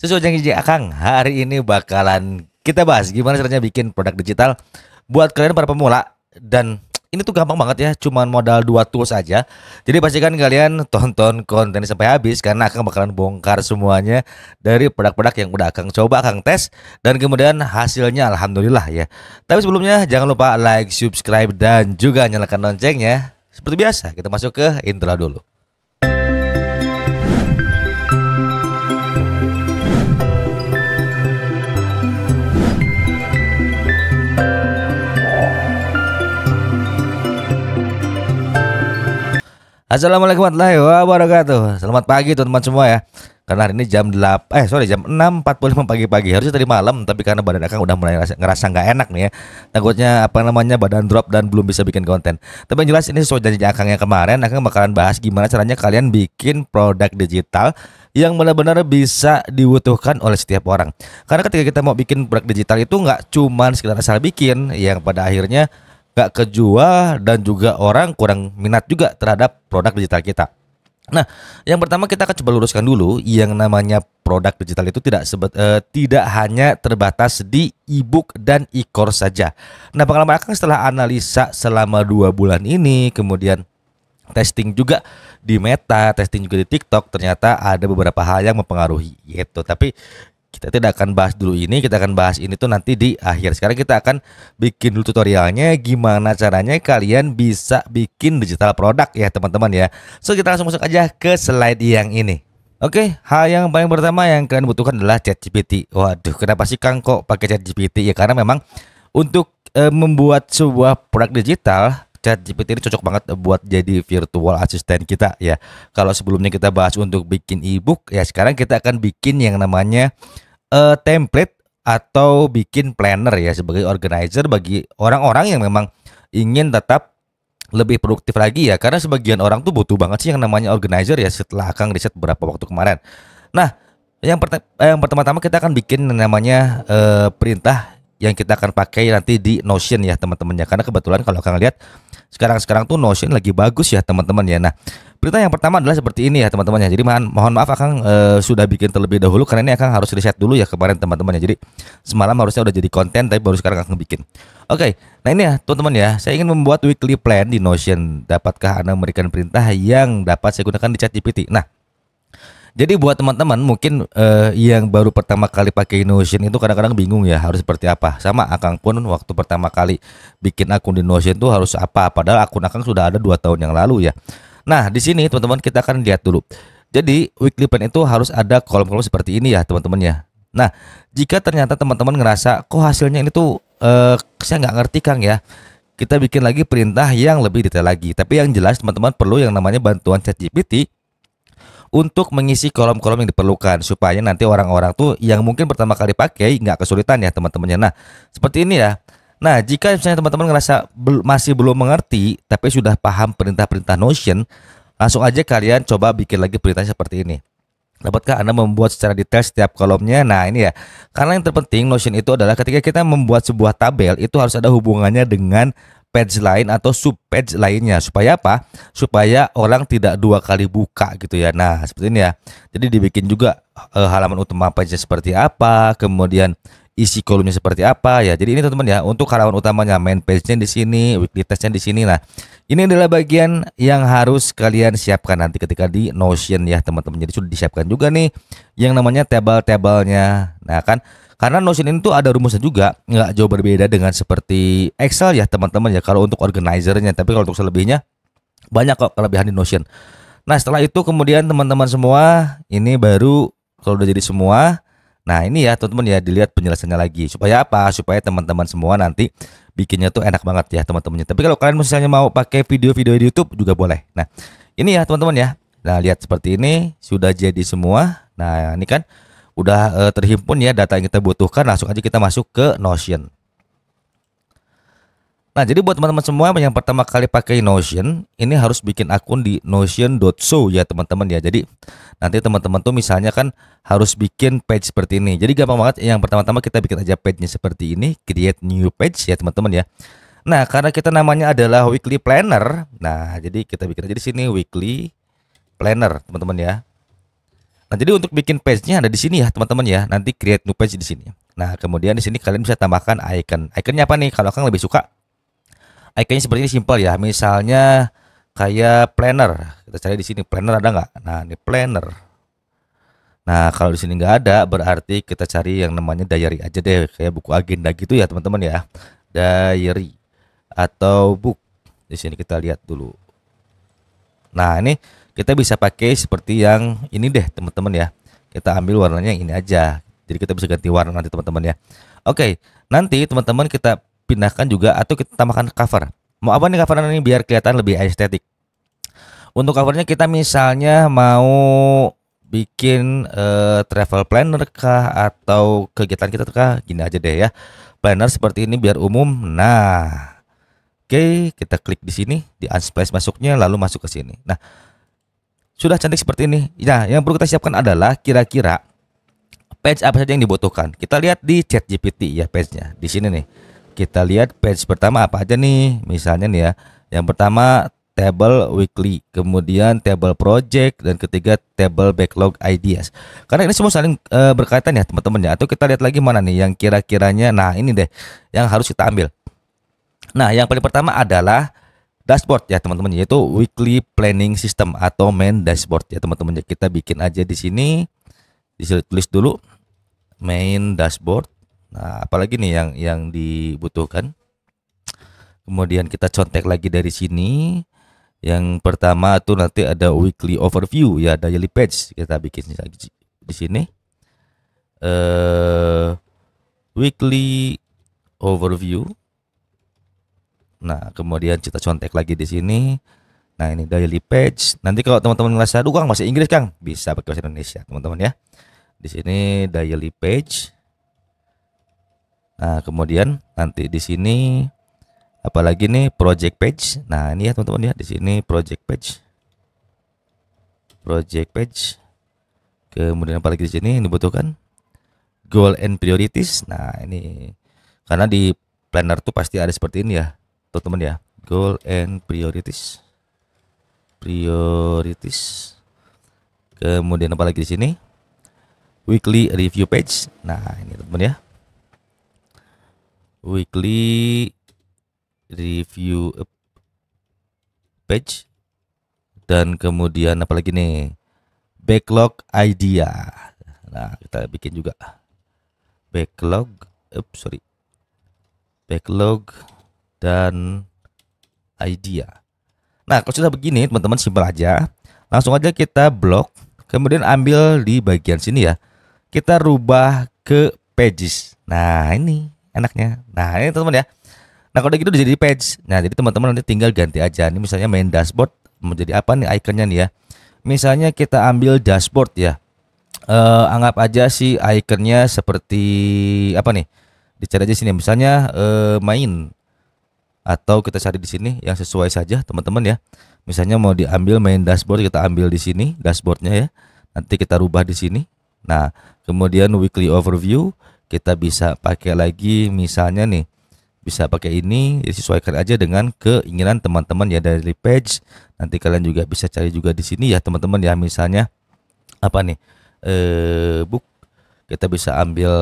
Sesuai janji Akang, hari ini bakalan kita bahas gimana caranya bikin produk digital buat kalian para pemula. Dan ini tuh gampang banget ya, cuman modal dua tools aja. Jadi pastikan kalian tonton konten ini sampai habis karena Akang bakalan bongkar semuanya dari produk-produk yang udah Akang coba, Akang tes, dan kemudian hasilnya alhamdulillah ya. Tapi sebelumnya jangan lupa like, subscribe, dan juga nyalakan loncengnya. Seperti biasa, kita masuk ke intro dulu. Assalamualaikum warahmatullahi wabarakatuh. Selamat pagi teman-teman semua ya. Karena hari ini jam 6.45 pagi-pagi. Harusnya tadi malam, tapi karena badan Akang udah mulai ngerasa nggak enak nih ya. Takutnya badan drop dan belum bisa bikin konten. Tapi yang jelas ini sesuai janji Akang yang kemarin, Akang bakalan bahas gimana caranya kalian bikin produk digital yang benar-benar bisa dibutuhkan oleh setiap orang. Karena ketika kita mau bikin produk digital itu nggak cuman sekedar asal bikin, yang pada akhirnya gak kejual dan juga orang kurang minat juga terhadap produk digital kita. Nah, yang pertama kita akan coba luruskan dulu yang namanya produk digital itu tidak hanya terbatas di e-book dan e-course saja. Nah, pengalaman Akang setelah analisa selama 2 bulan ini, kemudian testing juga di Meta, testing juga di TikTok, ternyata ada beberapa hal yang mempengaruhi gitu. Tapi kita tidak akan bahas dulu ini, kita akan bahas ini tuh nanti di akhir. Sekarang kita akan bikin dulu tutorialnya gimana caranya kalian bisa bikin digital produk ya teman-teman ya. So kita langsung masuk aja ke slide yang ini. Oke, hal yang paling pertama yang kalian butuhkan adalah ChatGPT. Waduh, kenapa sih Kang kok pakai ChatGPT? Ya karena memang untuk membuat sebuah produk digital, ChatGPT ini cocok banget buat jadi virtual assistant kita ya. Kalau sebelumnya kita bahas untuk bikin ebook, ya sekarang kita akan bikin yang namanya template atau bikin planner ya sebagai organizer bagi orang-orang yang memang ingin tetap lebih produktif lagi ya. Karena sebagian orang tuh butuh banget sih yang namanya organizer ya setelah Akang riset beberapa waktu kemarin. Nah, yang pertama-tama kita akan bikin yang namanya perintah yang kita akan pakai nanti di Notion ya teman-temannya. Karena kebetulan kalau Akang lihat sekarang tuh Notion lagi bagus ya teman-teman ya. Nah, berita yang pertama adalah seperti ini ya teman-teman ya. Jadi mohon maaf Akang sudah bikin terlebih dahulu karena ini Akang harus riset dulu ya kemarin teman-teman ya. Jadi semalam harusnya udah jadi konten tapi baru sekarang Akang bikin. Oke, nah ini ya teman-teman ya. Saya ingin membuat weekly plan di Notion. Dapatkah Anda memberikan perintah yang dapat saya gunakan di ChatGPT? Nah, jadi buat teman-teman mungkin yang baru pertama kali pakai Notion itu kadang-kadang bingung ya harus seperti apa. Sama Akang pun waktu pertama kali bikin akun di Notion itu harus apa. Padahal akun Akang sudah ada 2 tahun yang lalu ya. Nah di sini teman-teman kita akan lihat dulu. Jadi weekly plan itu harus ada kolom-kolom seperti ini ya teman-teman ya. Nah jika ternyata teman-teman ngerasa kok hasilnya ini tuh saya nggak ngerti Kang ya. Kita bikin lagi perintah yang lebih detail lagi. Tapi yang jelas teman-teman perlu yang namanya bantuan ChatGPT untuk mengisi kolom-kolom yang diperlukan supaya nanti orang-orang tuh yang mungkin pertama kali pakai nggak kesulitan ya teman-temannya. Nah seperti ini ya. Nah jika misalnya teman-teman ngerasa masih belum mengerti tapi sudah paham perintah-perintah Notion, langsung aja kalian coba bikin lagi perintah seperti ini. Dapatkah Anda membuat secara detail setiap kolomnya? Nah ini ya. Karena yang terpenting Notion itu adalah ketika kita membuat sebuah tabel itu harus ada hubungannya dengan page lain atau sub page lainnya. Supaya apa? Supaya orang tidak 2 kali buka gitu ya. Nah seperti ini ya. Jadi dibikin juga halaman utama page seperti apa, kemudian isi kolomnya seperti apa ya. Jadi ini teman-teman ya, untuk halaman utamanya main page-nya di sini, weekly test-nya di sini. Nah, ini adalah bagian yang harus kalian siapkan nanti ketika di Notion ya, teman-teman. Jadi sudah disiapkan juga nih yang namanya table-tablenya. Nah, kan karena Notion ini tuh ada rumusnya juga, nggak jauh berbeda dengan seperti Excel ya, teman-teman ya. Kalau untuk organizernya, tapi kalau untuk selebihnya banyak kok kelebihan di Notion. Nah, setelah itu kemudian teman-teman semua ini baru kalau udah jadi semua. Nah ini ya teman-teman ya, dilihat penjelasannya lagi. Supaya apa? Supaya teman-teman semua nanti bikinnya tuh enak banget ya teman-temannya. Tapi kalau kalian misalnya mau pakai video-video di YouTube juga boleh. Nah ini ya teman-teman ya. Nah lihat seperti ini sudah jadi semua. Nah ini kan udah terhimpun ya data yang kita butuhkan. Langsung aja kita masuk ke Notion. Nah, jadi buat teman-teman semua yang pertama kali pakai Notion, ini harus bikin akun di notion.show ya teman-teman ya. Jadi nanti teman-teman tuh misalnya kan harus bikin page seperti ini. Jadi gampang banget. Yang pertama-tama kita bikin aja page-nya seperti ini, create new page ya teman-teman ya. Nah, karena kita namanya adalah weekly planner, nah jadi kita bikin aja di sini weekly planner teman-teman ya. Nah, jadi untuk bikin page-nya ada di sini ya, teman-teman ya. Nanti create new page di sini. Nah, kemudian di sini kalian bisa tambahkan icon. Iconnya apa nih? Kalau Kang lebih suka iconnya seperti ini, simple ya. Misalnya kayak planner. Kita cari di sini planner ada nggak? Nah, ini planner. Nah, kalau di sini nggak ada, berarti kita cari yang namanya diary aja deh, kayak buku agenda gitu ya, teman-teman ya. Diary atau book. Di sini kita lihat dulu. Nah, ini kita bisa pakai seperti yang ini deh, teman-teman ya. Kita ambil warnanya yang ini aja. Jadi kita bisa ganti warna nanti, teman-teman ya. Oke, nanti teman-teman kita pindahkan juga atau kita tambahkan cover. Mau apa nih cover ini biar kelihatan lebih estetik? Untuk covernya kita misalnya mau bikin travel planner kah atau kegiatan kita kah, gini aja deh ya. Planner seperti ini biar umum. Nah, oke, kita klik di sini, di unsplash masuknya, lalu masuk ke sini. Nah, sudah cantik seperti ini. Nah, yang perlu kita siapkan adalah kira-kira page apa saja yang dibutuhkan. Kita lihat di ChatGPT ya page-nya. Di sini nih. Kita lihat page pertama apa aja nih. Misalnya nih ya. Yang pertama table weekly, kemudian table project, dan ketiga table backlog ideas. Karena ini semua saling berkaitan ya teman-teman ya. Atau kita lihat lagi mana nih yang kira-kiranya. Nah, ini deh yang harus kita ambil. Nah, yang paling pertama adalah dashboard ya teman-teman, yaitu weekly planning system atau main dashboard ya teman-teman. Kita bikin aja di sini, ditulis dulu main dashboard. Nah, apalagi nih yang dibutuhkan. Kemudian kita contek lagi dari sini. Yang pertama tuh nanti ada weekly overview ya, daily page. Kita bikin lagi di sini. Weekly overview. Nah, kemudian kita contek lagi di sini. Nah, ini daily page. Nanti kalau teman-teman ngerasa, "Aduh, Kang, masih Inggris, Kang." Bisa pakai bahasa Indonesia, teman-teman ya. Di sini daily page. Nah, kemudian nanti di sini apalagi nih project page. Nah, ini ya teman-teman ya, di sini project page. Project page. Kemudian apalagi di sini yang dibutuhkan goal and priorities. Nah, ini karena di planner tuh pasti ada seperti ini ya teman-teman ya, goal and priorities. Kemudian apa lagi di sini? Weekly review page. Nah, ini teman-teman ya. Weekly review page. Dan kemudian apa lagi nih? Backlog idea. Nah, kita bikin juga backlog dan idea. Nah, kalau sudah begini teman-teman, simpel aja. Langsung aja kita blok, kemudian ambil di bagian sini ya. Kita rubah ke pages. Nah, ini enaknya. Nah, ini teman-teman ya. Nah, kalau gitu udah jadi page. Nah, jadi teman-teman nanti tinggal ganti aja. Ini misalnya main dashboard menjadi apa nih ikonnya nih ya. Misalnya kita ambil dashboard ya. Anggap aja sih ikonnya seperti apa nih? Dicari aja sini misalnya main, atau kita cari di sini yang sesuai saja teman-teman ya. Misalnya mau diambil main dashboard, kita ambil di sini dashboardnya ya. Nanti kita rubah di sini. Nah, kemudian weekly overview kita bisa pakai lagi, misalnya nih bisa pakai ini, disesuaikan aja dengan keinginan teman-teman ya dari page. Nanti kalian juga bisa cari juga di sini ya teman-teman ya. Misalnya apa nih? Book kita bisa ambil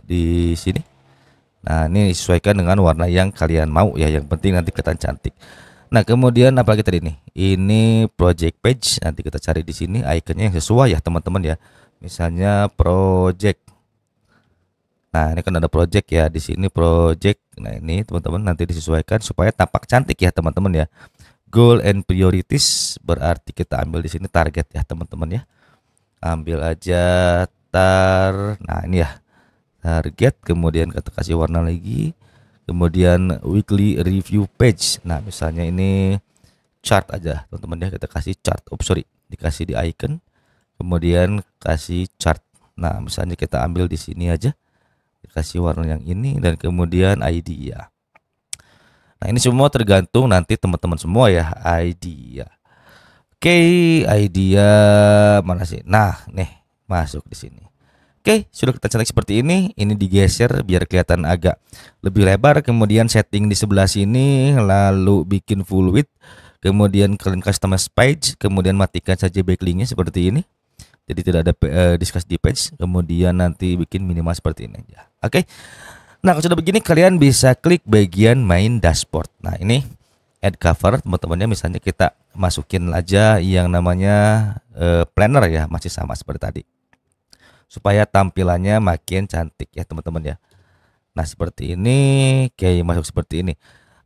di sini. Nah, ini disesuaikan dengan warna yang kalian mau ya. Yang penting nanti kelihatan cantik. Nah, kemudian apa lagi tadi nih? Ini project page. Nanti kita cari di sini ikonnya yang sesuai ya teman-teman ya. Misalnya project. Nah, ini kan ada project ya di sini project. Nah, ini teman-teman nanti disesuaikan supaya tampak cantik ya teman-teman ya. Goal and priorities berarti kita ambil di sini target ya teman-teman ya. Ambil aja nah ini ya target, kemudian kita kasih warna lagi, kemudian weekly review page. Nah, misalnya ini chart aja teman-teman ya, kita kasih chart. Dikasih di icon, kemudian kasih chart. Nah, misalnya kita ambil di sini aja, dikasih warna yang ini, dan kemudian ID ya. Nah, ini semua tergantung nanti teman-teman semua ya, ID ya. Oke, idea mana sih? Nah, nih masuk di sini. Oke, sudah kita cetak seperti ini. Ini digeser biar kelihatan agak lebih lebar. Kemudian setting di sebelah sini, lalu bikin full width. Kemudian kalian customize page. Kemudian matikan saja backlinknya seperti ini. Jadi tidak ada discuss di page, kemudian nanti bikin minimal seperti ini aja. Oke. Nah, kalau sudah begini kalian bisa klik bagian main dashboard. Nah, ini add cover teman-temannya, misalnya kita masukin aja yang namanya planner ya, masih sama seperti tadi. Supaya tampilannya makin cantik ya teman-teman ya. Nah, seperti ini, kayak masuk seperti ini.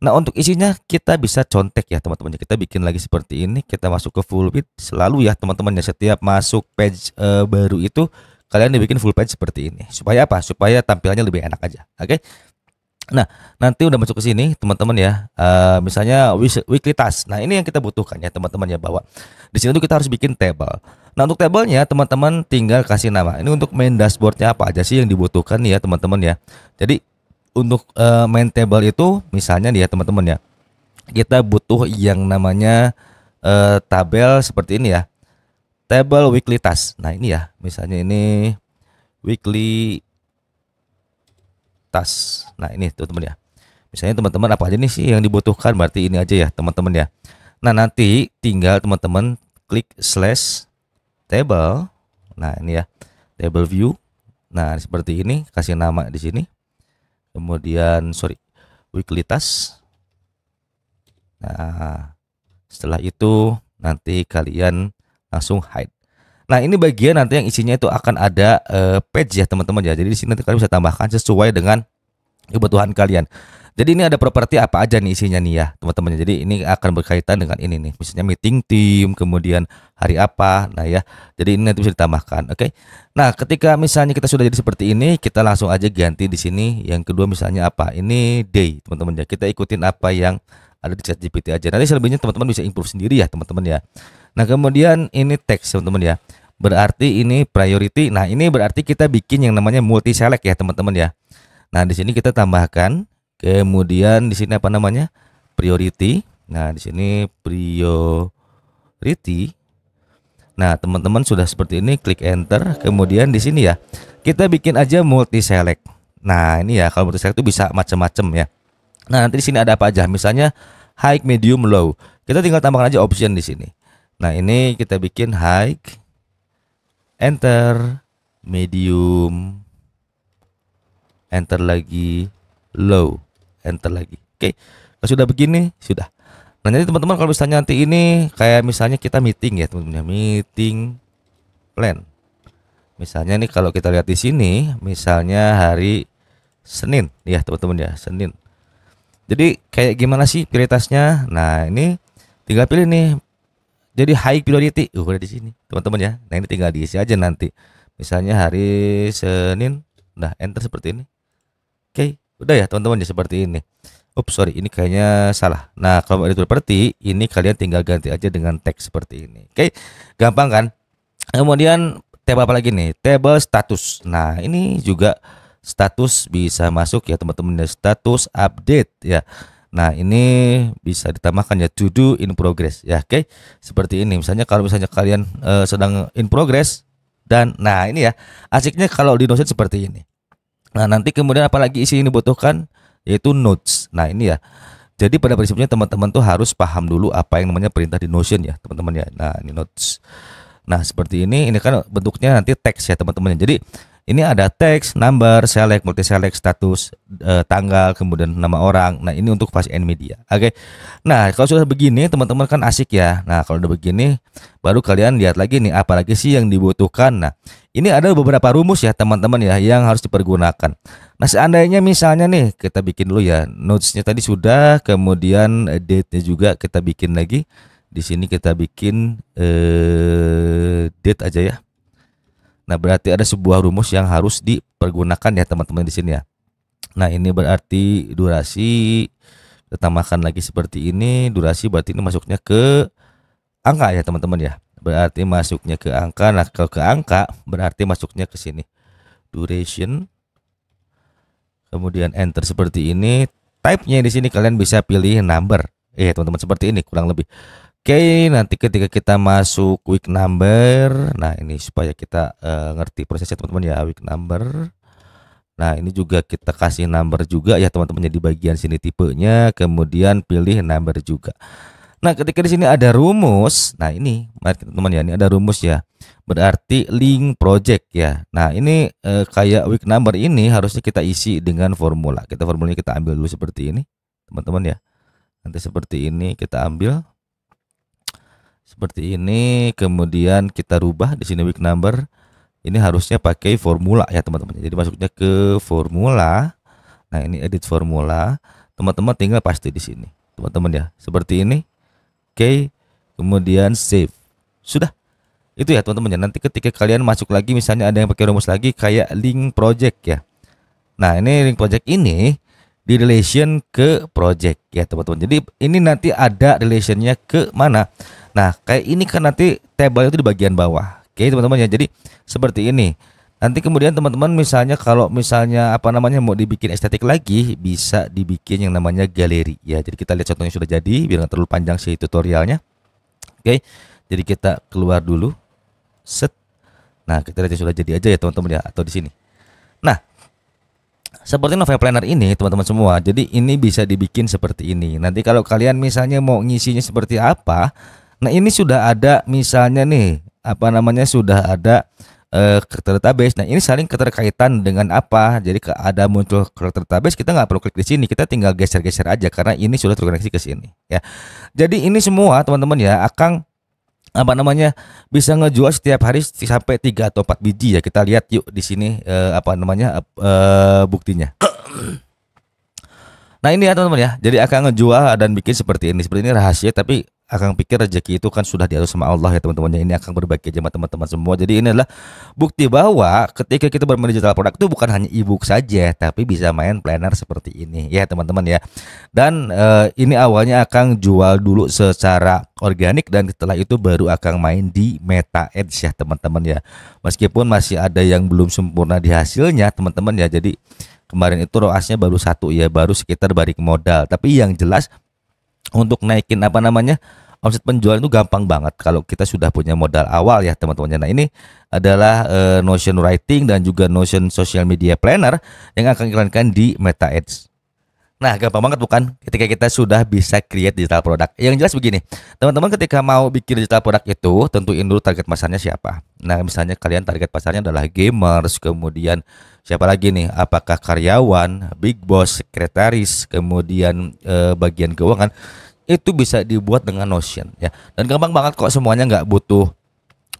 Nah, untuk isinya kita bisa contek ya teman-teman. Kita bikin lagi seperti ini, kita masuk ke full page selalu ya teman-teman ya. Setiap masuk page baru itu kalian dibikin full page seperti ini. Supaya apa? Supaya tampilannya lebih enak aja. Oke. Nah, nanti udah masuk ke sini teman-teman ya. Misalnya weekly task. Nah, ini yang kita butuhkan ya teman-teman ya, bahwa di sini tuh kita harus bikin table. Nah, untuk tabelnya teman-teman tinggal kasih nama. Ini untuk main dashboardnya apa aja sih yang dibutuhkan nih ya teman-teman ya. Jadi untuk main table itu misalnya nih ya teman-teman ya, kita butuh yang namanya tabel seperti ini ya, table weekly task. Nah, ini ya, misalnya ini weekly task. Nah, ini teman-teman ya, misalnya teman-teman apa aja nih sih yang dibutuhkan, berarti ini aja ya teman-teman ya. Nah, nanti tinggal teman-teman klik slash table. Nah, ini ya, table view. Nah, seperti ini, kasih nama di sini. Kemudian weekly task. Nah, setelah itu nanti kalian langsung hide. Nah, ini bagian nanti yang isinya itu akan ada page ya teman-teman ya. Jadi di sini nanti kalian bisa tambahkan sesuai dengan kebutuhan kalian. Jadi ini ada properti apa aja nih isinya nih ya teman-teman. Jadi ini akan berkaitan dengan ini nih, misalnya meeting tim, kemudian hari apa. Nah ya, jadi ini nanti bisa ditambahkan. Oke. Nah, ketika misalnya kita sudah jadi seperti ini, kita langsung aja ganti di sini. Yang kedua misalnya apa? Ini day teman-teman ya. Kita ikutin apa yang ada di ChatGPT aja. Nanti selebihnya teman-teman bisa improve sendiri ya teman-teman ya. Nah, kemudian ini text teman-teman ya. Berarti ini priority. Nah, ini berarti kita bikin yang namanya multi select ya teman-teman ya. Nah, di sini kita tambahkan. Kemudian di sini apa namanya? Priority. Nah, di sini priority. Nah, teman-teman sudah seperti ini, klik enter. Kemudian di sini ya, kita bikin aja multi select. Nah, ini ya, kalau multi select itu bisa macam-macam ya. Nah, nanti di sini ada apa aja? Misalnya high, medium, low. Kita tinggal tambahkan aja option di sini. Nah, ini kita bikin high, enter, medium, enter lagi, low, enter lagi. Oke, kalau sudah begini sudah. Nah, nanti teman-teman kalau misalnya nanti ini kayak misalnya kita meeting ya teman-teman, meeting plan. Misalnya nih kalau kita lihat di sini, misalnya hari Senin ya teman-teman ya, Senin. Jadi kayak gimana sih prioritasnya? Nah, ini tinggal pilih nih. Jadi high priority, udah di sini teman-teman ya. Nah, ini tinggal diisi aja nanti. Misalnya hari Senin, nah enter seperti ini. Oke, udah ya teman-teman ya seperti ini. Ups, sorry, ini kayaknya salah. Nah, kalau itu seperti ini kalian tinggal ganti aja dengan teks seperti ini. Oke, gampang kan? Kemudian table apa lagi nih? Table status. Nah, ini juga status bisa masuk ya teman-teman ya, status update ya. Nah, ini bisa ditambahkan ya, to do in progress ya. Oke, seperti ini. Misalnya kalau misalnya kalian sedang in progress dan nah ini ya, asiknya kalau di Notion seperti ini. Nah, nanti kemudian apalagi isi ini dibutuhkan yaitu notes. Nah, ini ya. Jadi pada prinsipnya teman-teman tuh harus paham dulu apa yang namanya perintah di Notion ya, teman-teman ya. Nah, ini notes. Nah, seperti ini kan bentuknya nanti teks ya, teman-teman. Jadi ini ada teks, number, select, multi select, status, tanggal, kemudian nama orang. Nah, ini untuk fast and media. Oke. Nah, kalau sudah begini teman-teman kan asik ya. Nah, kalau udah begini baru kalian lihat lagi nih apalagi sih yang dibutuhkan. Nah, ini ada beberapa rumus ya teman-teman ya yang harus dipergunakan. Nah, seandainya misalnya nih kita bikin dulu ya, notesnya tadi sudah, kemudian date-nya juga kita bikin lagi. Di sini kita bikin date aja ya. Nah, berarti ada sebuah rumus yang harus dipergunakan ya teman-teman di sini ya. Nah, ini berarti durasi, kita tambahkan lagi seperti ini. Durasi berarti ini masuknya ke angka ya teman-teman ya. Berarti masuknya ke angka. Nah, kalau ke angka berarti masuknya ke sini. Duration. Kemudian enter seperti ini. Type-nya di sini kalian bisa pilih number. Teman-teman seperti ini kurang lebih. Oke, nanti ketika kita masuk week number, nah ini supaya kita ngerti prosesnya teman-teman ya, week number. Nah, ini juga kita kasih number juga ya teman-teman di bagian sini tipenya, kemudian pilih number juga. Nah, ketika di sini ada rumus, nah ini mari teman-teman ya, ini ada rumus ya. Berarti link project ya. Nah, ini kayak week number ini harusnya kita isi dengan formula. Formulanya kita ambil dulu seperti ini, teman-teman ya. Nanti seperti ini kita ambil. Seperti ini, kemudian kita rubah di sini week number. Ini harusnya pakai formula ya, teman-teman. Jadi masuknya ke formula. Nah, ini edit formula. Teman-teman tinggal paste di sini. Teman-teman ya, seperti ini. Oke, kemudian save. Sudah. Itu ya teman-teman ya. Nanti ketika kalian masuk lagi, misalnya ada yang pakai rumus lagi kayak link project ya. Nah, ini link project ini di relation ke project ya teman-teman. Jadi ini nanti ada relationnya ke mana. Nah, kayak ini kan nanti table itu di bagian bawah. Oke teman-teman ya. Jadi seperti ini. Nanti kemudian teman-teman misalnya kalau misalnya mau dibikin estetik lagi, bisa dibikin yang namanya galeri ya. Jadi kita lihat contohnya sudah jadi biar nggak terlalu panjang sih tutorialnya. Oke. Jadi kita keluar dulu. Set. Nah, kita lihat sudah jadi aja ya teman-teman ya, atau di sini. Nah, seperti novel planner ini teman-teman semua. Jadi ini bisa dibikin seperti ini. Nanti kalau kalian misalnya mau ngisinya seperti apa, nah ini sudah ada misalnya nih sudah ada database. Nah, ini saling keterkaitan dengan apa? Jadi ada muncul database, kita nggak perlu klik di sini, kita tinggal geser-geser aja karena ini sudah terkoneksi ke sini ya. Jadi ini semua teman-teman ya akan bisa ngejual setiap hari sampai 3 atau 4 biji ya. Kita lihat yuk di sini buktinya. Nah, ini ya teman-teman ya. Jadi akan ngejual dan bikin seperti ini. Seperti ini rahasia, tapi akan pikir rezeki itu kan sudah diatur sama Allah ya teman-teman. Ini akan berbagi sama teman-teman semua. Jadi ini adalah bukti bahwa ketika kita bermain digital produk itu bukan hanya e-book saja, tapi bisa main planner seperti ini ya teman-teman ya. Dan ini awalnya akan jual dulu secara organik dan setelah itu baru akan main di Meta Ads ya teman-teman ya. Meskipun masih ada yang belum sempurna di hasilnya teman-teman ya. Jadi kemarin itu ROAS-nya baru 1 ya, baru sekitar balik modal. Tapi yang jelas untuk naikin omset penjualan itu gampang banget kalau kita sudah punya modal awal ya teman-teman. Nah, ini adalah Notion Writing dan juga Notion Social Media Planner yang akan iklankan di Meta Ads. Nah, gampang banget bukan? Ketika kita sudah bisa create digital product. Yang jelas begini, teman-teman ketika mau bikin digital product itu tentuin dulu target pasarnya siapa. Nah, misalnya kalian target pasarnya adalah gamers, kemudian siapa lagi nih? Apakah karyawan, big boss, sekretaris, kemudian bagian keuangan. Itu bisa dibuat dengan Notion ya. Dan gampang banget kok, semuanya nggak butuh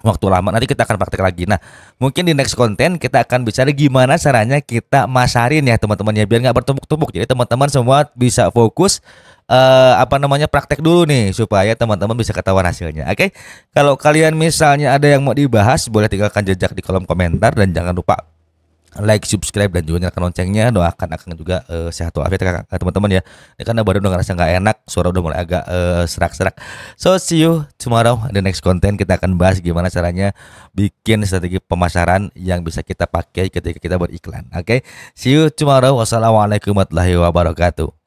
waktu lama. Nanti kita akan praktek lagi. Nah, mungkin di next konten kita akan bicara gimana caranya kita masarin ya teman-teman ya, biar nggak bertumpuk-tumpuk. Jadi teman-teman semua bisa fokus praktek dulu nih supaya teman-teman bisa ketahuan hasilnya. Oke. Kalau kalian misalnya ada yang mau dibahas, boleh tinggalkan jejak di kolom komentar dan jangan lupa like, subscribe dan juga nyalakan loncengnya. Doakan akan juga sehat walafiat teman-teman ya. Ini karena baru udah ngerasa nggak enak, suara udah mulai agak serak-serak. So see you tomorrow the next content. Kita akan bahas gimana caranya bikin strategi pemasaran yang bisa kita pakai ketika kita beriklan. Oke, see you tomorrow. Wassalamualaikum warahmatullahi wabarakatuh.